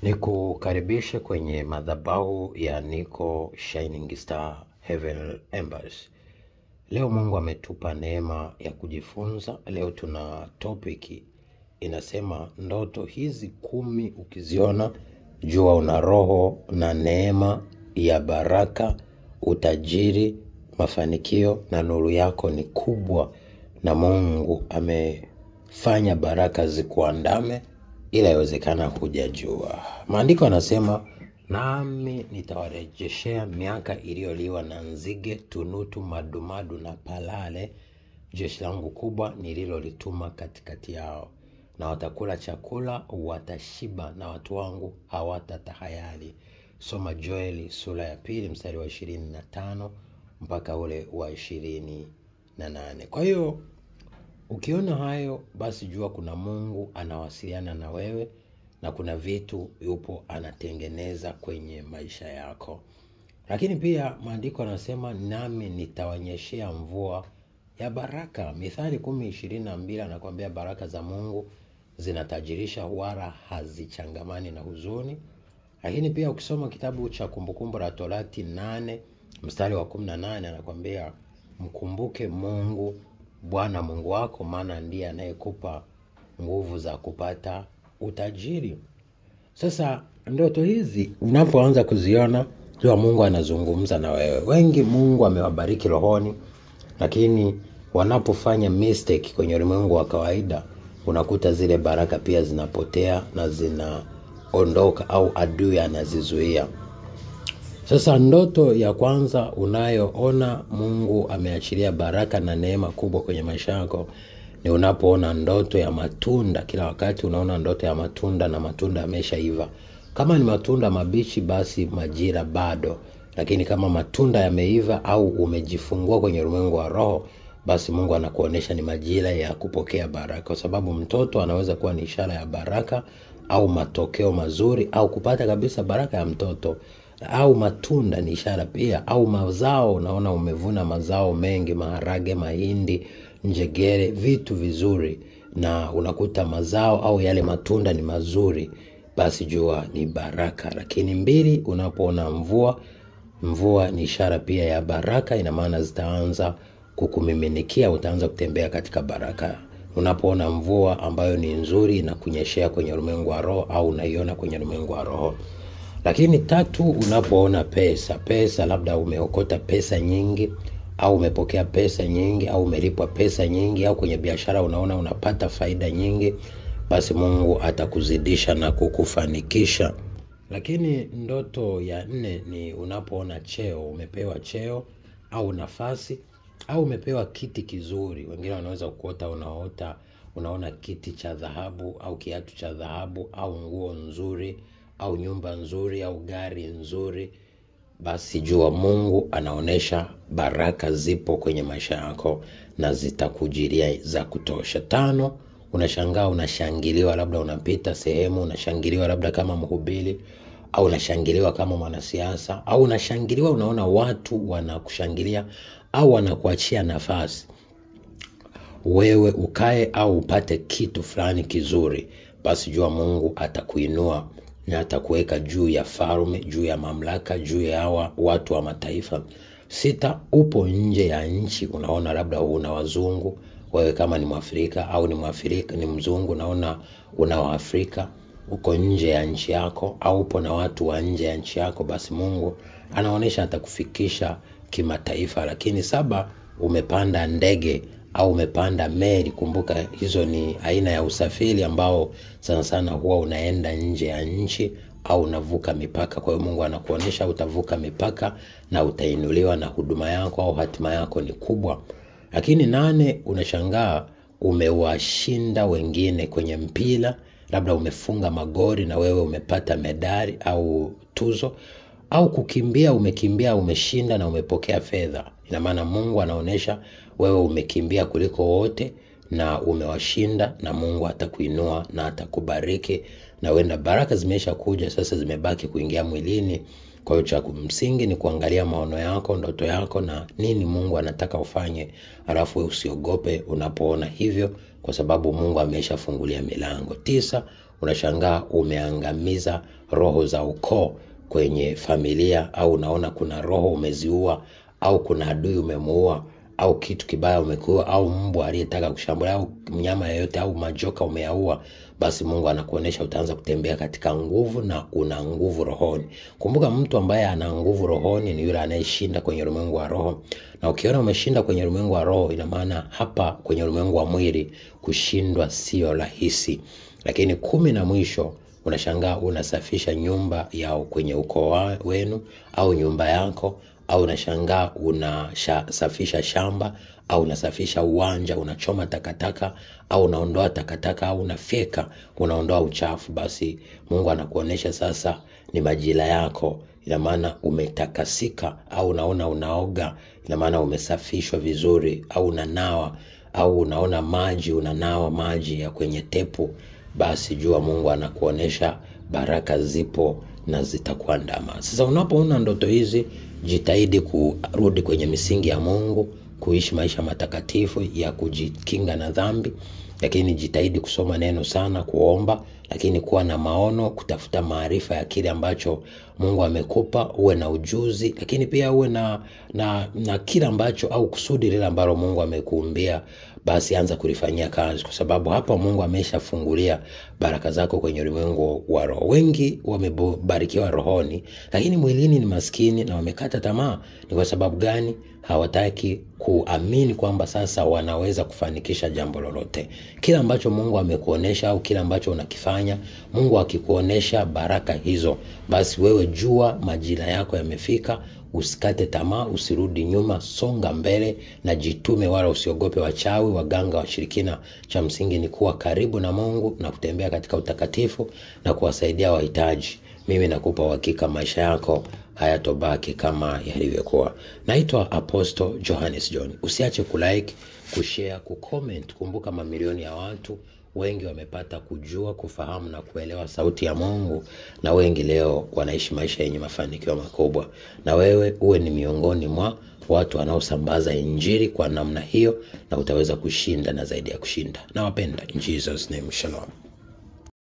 Nikukaribishe kwenye madhabahu ya Niko Shining Star Heaven Embers. Leo Mungu ametupa neema ya kujifunza. Leo tuna topic inasema ndoto hizi 10 ukiziona jua una roho na neema ya baraka, utajiri, mafanikio na nuru yako ni kubwa na Mungu amefanya baraka zikuandame ila yawezekana hujajua. Maandiko yanasema nami nitawarejeshea miaka iliyoliwa na nzige, tunutu, madumadu na palale, jeshi langu kubwa nililolituma katikati yao. Na watakula chakula, watashiba na watu wangu hawatatahayari. Soma Joeli sura ya 2 mstari wa 25 mpaka ule wa 28. Kwa hiyo ukiona hayo basi jua kuna Mungu anawasiliana na wewe na kuna vitu yupo anatengeneza kwenye maisha yako. Lakini pia maandiko yanasema nami nitawanyeshea mvua ya baraka. Mithali 10:22 anakuambia baraka za Mungu zinatajirisha wala hazichangamani na huzuni. Lakini pia ukisoma kitabu cha Kumbukumbu la Torati 8 mstari wa 18 anakuambia mkumbuke Mungu Bwana Mungu wako, maana ndiye anayekupa nguvu za kupata utajiri. Sasa ndoto hizi unapoanza kuziona jua Mungu anazungumza na wewe. Wengi Mungu amewabariki rohoni, lakini wanapofanya mistake kwenye ulimwengu wa kawaida unakuta zile baraka pia zinapotea na zinaondoka au adui anazizuia. Sasa ndoto ya kwanza unayoona Mungu ameachilia baraka na neema kubwa kwenye maisha yako ni unapoona ndoto ya matunda. Kila wakati unaona ndoto ya matunda na matunda yameshaiva. Kama ni matunda mabichi basi majira bado, lakini kama matunda yameiva au umejifungua kwenye ulimwengu wa roho basi Mungu anakuonesha ni majira ya kupokea baraka, kwa sababu mtoto anaweza kuwa ni ishara ya baraka au matokeo mazuri au kupata kabisa baraka ya mtoto, au matunda ni ishara pia, au mazao unaona umevuna mazao mengi, maharage, mahindi, njegere, vitu vizuri na unakuta mazao au yale matunda ni mazuri, basi jua ni baraka. Lakini 2, unapoona mvua ni ishara pia ya baraka, ina maana zitaanza kukumiminikia, utaanza kutembea katika baraka. Unapoona mvua ambayo ni nzuri na kunyeshea kwenye ulimwengu wa roho au unaiona kwenye ulimwengu wa roho. Lakini 3, unapoona pesa, labda umeokota pesa nyingi au umepokea pesa nyingi au umelipwa pesa nyingi au kwenye biashara unaona unapata faida nyingi, basi Mungu atakuzidisha na kukufanikisha. Lakini ndoto ya 4 ni unapoona cheo, umepewa cheo au nafasi au umepewa kiti kizuri. Wengine wanaweza kuota unaona kiti cha dhahabu au kiatu cha dhahabu au nguo nzuri au nyumba nzuri au gari nzuri, basi jua Mungu anaonesha baraka zipo kwenye maisha yako na zitakujiria za kutosha. 5, unashangaa unashangiliwa, labda unapita sehemu unashangiliwa labda kama mhubiri au unashangiliwa kama mwanasiasa au unashangiliwa unaona watu wanakushangilia au wanakuachia nafasi wewe ukae au upate kitu fulani kizuri, basi jua Mungu atakuinua na atakuweka juu ya falme, juu ya mamlaka, juu ya watu wa mataifa. 6, upo nje ya nchi, unaona labda una wazungu, wewe kama ni Mwafrika au ni Mwafrika ni mzungu, naona una Waafrika, uko nje ya nchi yako au upo na watu wa nje ya nchi yako, basi Mungu anaonesha atakufikisha kimataifa. Lakini 7, umepanda ndege au umepanda meli. Kumbuka hizo ni aina ya usafiri ambao sana sana huwa unaenda nje ya nchi au unavuka mipaka. Kwa hiyo Mungu anakuonesha utavuka mipaka na utainuliwa na huduma yako au hatima yako ni kubwa. Lakini 8, unashangaa umewashinda wengine kwenye mpira, labda umefunga magoli na wewe umepata medali au tuzo, au kukimbia umekimbia umeshinda na umepokea fedha. Ina maana Mungu anaonesha wewe umekimbia kuliko wote na umewashinda na Mungu atakuinua na atakubariki, na wenda baraka zimesha kuja, sasa zimebaki kuingia mwilini. Kwa hiyo cha msingi ni kuangalia maono yako, ndoto yako na nini Mungu anataka ufanye, alafu usiogope unapoona hivyo, kwa sababu Mungu ameshafungulia milango. 9, unashangaa umeangamiza roho za ukoo kwenye familia, au unaona kuna roho umeziua, au kuna adui umemuua, au kitu kibaya umekuua, au mbwa aliyetaka kushambulia, au mnyama yeyote, au majoka umeyaua, basi Mungu anakuonesha utaanza kutembea katika nguvu na una nguvu rohoni. Kumbuka, mtu ambaye ana nguvu rohoni ni yule anayeshinda kwenye ulimwengu wa roho. Na ukiona umeshinda kwenye ulimwengu wa roho, ina maana hapa kwenye ulimwengu wa mwili kushindwa sio rahisi. Lakini 10 na mwisho, unashangaa unasafisha nyumba yao kwenye ukoo wenu au nyumba yako, au unashangaa unasafisha shamba, au unasafisha uwanja, unachoma takataka, au unaondoa takataka, au unafyeka, unaondoa uchafu. Basi Mungu anakuonesha sasa ni majira yako. Ina maana umetakasika, au unaona unaoga, ina maana umesafishwa vizuri, au unanawa, au unaona maji, unanawa maji ya kwenye tepu, basi jua Mungu anakuonesha baraka zipo na zitakuandama. Sasa unapoona ndoto hizi, jitahidi kurudi kwenye misingi ya Mungu, kuishi maisha matakatifu ya kujikinga na dhambi, lakini jitahidi kusoma neno sana, kuomba, lakini kuwa na maono, kutafuta maarifa ya kile ambacho Mungu amekupa, uwe na ujuzi, lakini pia uwe na kile ambacho au kusudi lile ambalo Mungu amekuumbia, basi anza kulifanyia kazi, kwa sababu hapa Mungu ameshafungulia baraka zako kwenye ulimwengu wa roho. Wengi wamebarikiwa rohoni, lakini mwilini ni maskini na wamekata tamaa. Ni kwa sababu gani? Hawataki kuamini kwamba sasa wanaweza kufanikisha jambo lolote. Kila ambacho Mungu amekuonesha au kila ambacho unakifanya, Mungu akikuonesha baraka hizo, basi wewe jua majira yako yamefika. Usikate tamaa, usirudi nyuma, songa mbele na jitume, wala usiogope wachawi, waganga, washirikina. Cha msingi ni kuwa karibu na Mungu na kutembea katika utakatifu na kuwasaidia wahitaji. Mimi nakupa uhakika maisha yako hayatobaki kama yalivyokuwa. Naitwa Apostle Johannes John. Usiache kulike, kushare, kucomment. Kumbuka mamilioni ya watu wengi wamepata kujua, kufahamu na kuelewa sauti ya Mungu, na wengi leo wanaishi maisha yenye mafanikio makubwa. Na wewe uwe ni miongoni mwa watu wanaosambaza injili kwa namna hiyo, na utaweza kushinda na zaidi ya kushinda. Nawapenda. In Jesus name, shalom.